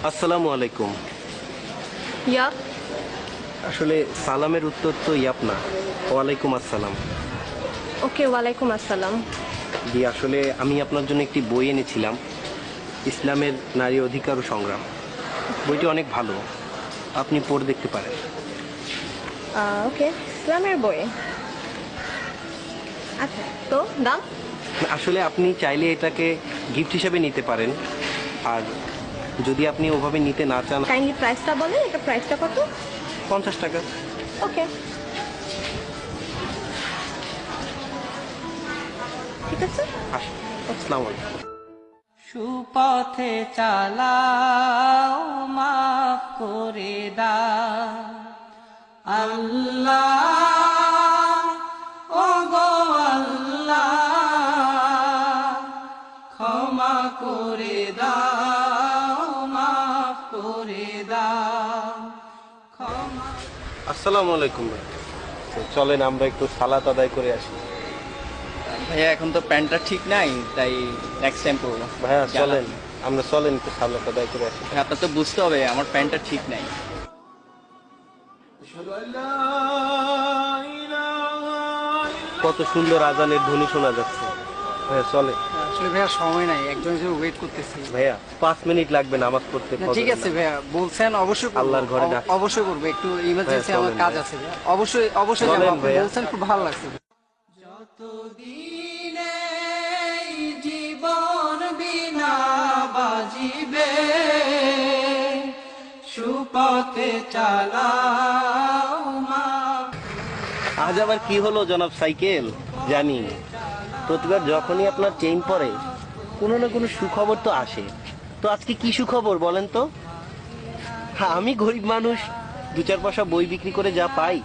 আসসালামু আলাইকুম। ইয়াপ। আসলে সালামের উত্তর তো ইয়াপ না, ওয়ালাইকুম আসসালাম। ওকে, ওয়ালাইকুম আসসালাম। জি, আসলে আমি আপনার জন্য একটি বই এনেছিলাম, ইসলামের নারী অধিকার ও সংগ্রাম। বইটি অনেক ভালো, আপনি পড়ে দেখতে পারেন। ওকে, ইসলামের বই। আচ্ছা, তো দাম? আসলে আপনি চাইলে এটাকে গিফট হিসেবে নিতে পারেন, আর যদি আপনি ওভাবে নিতে না চান, কাইন্ডলি প্রাইসটা বলেন, এটা প্রাইসটা কত? 50 টাকা। ওকে, ঠিক আছে। আসসালামু আলাইকুম। সুপথে চালাও, মাফ করে দাও আল্লাহ, ও গো আল্লাহ, ক্ষমা করে দাও, মাফ করে দাও, ক্ষমা। আসসালামু আলাইকুম ভাই। তো চলেন আমরা একটু সালাত আদায় করে আসি। ভাইয়া এখন তো প্যান্টটা ঠিক নাই, তাই নেক্সট টাইম করবো। ভাইয়া চলেন, আমরা চলেন একটু সালাত আদায় করে আসি। আপনার তো বুঝতে হবে আমার প্যান্টটা ঠিক নাই। কত সুন্দর আজানের ধ্বনি শোনা যাচ্ছে। ভাইয়া চলে। আসলে ভাইয়া সময় নাই, একজন হিসেবে ওয়েট করতেছি। ভাইয়া 5 মিনিট লাগবে নামাজ পড়তে। ঠিক আছে ভাইয়া, বলছেন অবশ্যই করবো। আল্লাহর ঘরে ডাক। অবশ্যই করবো, একটু ইমার্জেন্সি হ্যাঁ, আমার চলেন কাজ ভাইয়া। আছে ভাইয়া। অবশ্যই অবশ্যই চলেন যাবো, আপনি ভাইয়া। বলছেন খুব ভালো লাগছে। যতদিনে জীবন বিনা বাজিবে, সুপথে চালাও মা। আজ আবার কি হলো জনাব সাইকেল? জানি প্রতিবার যখনই আপনার চেইন পরে কোনো না কোনো সুখবর তো আসে। তো আজকে কি সুখবর বলেন তো? হ্যাঁ, আমি গরিব মানুষ, 2-4 পয়সা বই বিক্রি করে যা পাই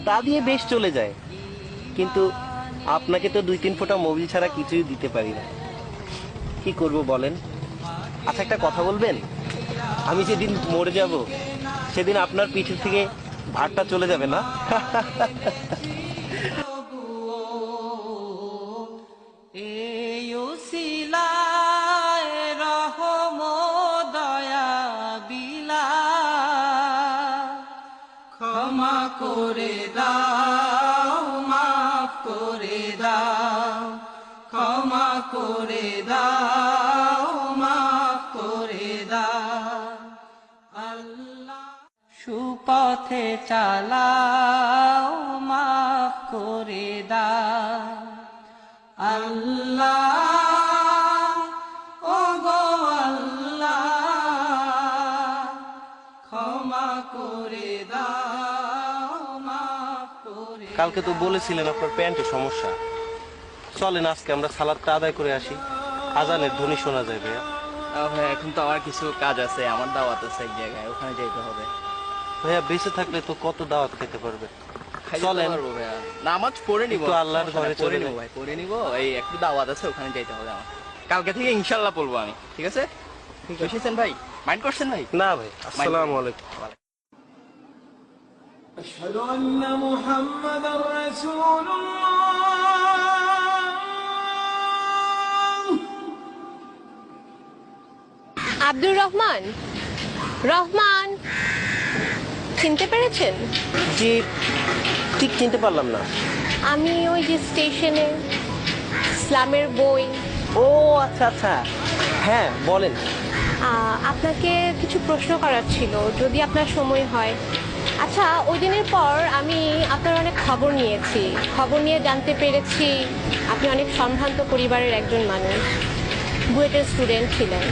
তা দিয়ে বেশ চলে যায়, কিন্তু আপনাকে তো 2-3 ফোঁটা মোবিল ছাড়া কিছুই দিতে পারি না। কি করব বলেন? আচ্ছা, একটা কথা বলবেন, আমি যেদিন মরে যাব সেদিন আপনার পিছু থেকে ভারটা চলে যাবে না? এই উসিলায় রহম দয়া বিলা, ক্ষমা করে দাও, মাফ করে দাও, ক্ষমা করে দাও, মাফ করে দাও আল্লাহ। সুপথে চালাও, মাফ করে দাও আল্লাহ, ও গো আল্লাহ, ক্ষমা করে দাও, মাফ করে। কালকে তো বলেছিলেন আপনার প্যান্টে সমস্যা। চলেন আজকে আমরা সালাদটা আদায় করে আসি, আজানের ধ্বনি শোনা যায় ভাইয়া। ভাই এখন তো আমার কিছু কাজ আছে, আমার দাওয়াত আছে এক জায়গায়, ওখানে যাইতে হবে। ভাইয়া বেঁচে থাকলে তো কত দাওয়াত খেতে পারবে। খাইতে চলেন। পারবো ভাইয়া, নামাজ পড়ে নিব, একটু আল্লাহর সমস্যা নাই, ঘরে পড়ে চলে নিব যাই। ভাই, পড়ে নিব। এই একটু দাওয়াত আছে, ওখানে যাইতে হবে আমার। কালকে থেকে ইনশাল্লাহ পড়বো আমি, ঠিক আছে? বুঝেছেন ভাই? মাইন্ড করছেন ভাই? না ভাই, আসসালামু আলাইকুম। أشهد أن محمدا رسول الله. আব্দুর রহমান, রহমান, চিনতে পেরেছেন? জি, ঠিক চিনতে পারলাম না। আমি ওই যে স্টেশনে ইসলামের বই। ও আচ্ছা আচ্ছা, হ্যাঁ বলেন। আপনাকে কিছু প্রশ্ন করার ছিল, যদি আপনার সময় হয়। আচ্ছা, ওই দিনের পর আমি আপনার অনেক খবর নিয়েছি, খবর নিয়ে জানতে পেরেছি আপনি অনেক সম্ভ্রান্ত পরিবারের একজন মানুষ, বুয়েটের স্টুডেন্ট ছিলেন।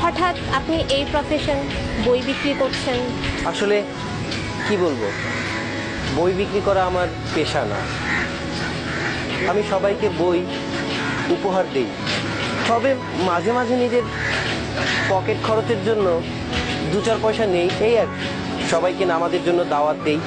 হঠাৎ আপনি এই প্রফেশন, বই বিক্রি করছেন। আসলে কি বলবো, বই বিক্রি করা আমার পেশা না। আমি সবাইকে বই উপহার দিই, তবে মাঝে মাঝে নিজের পকেট খরচের জন্য 2-4 পয়সা নেই, এই আর কি। সবাইকে নামাজের জন্য দাওয়াত দেই,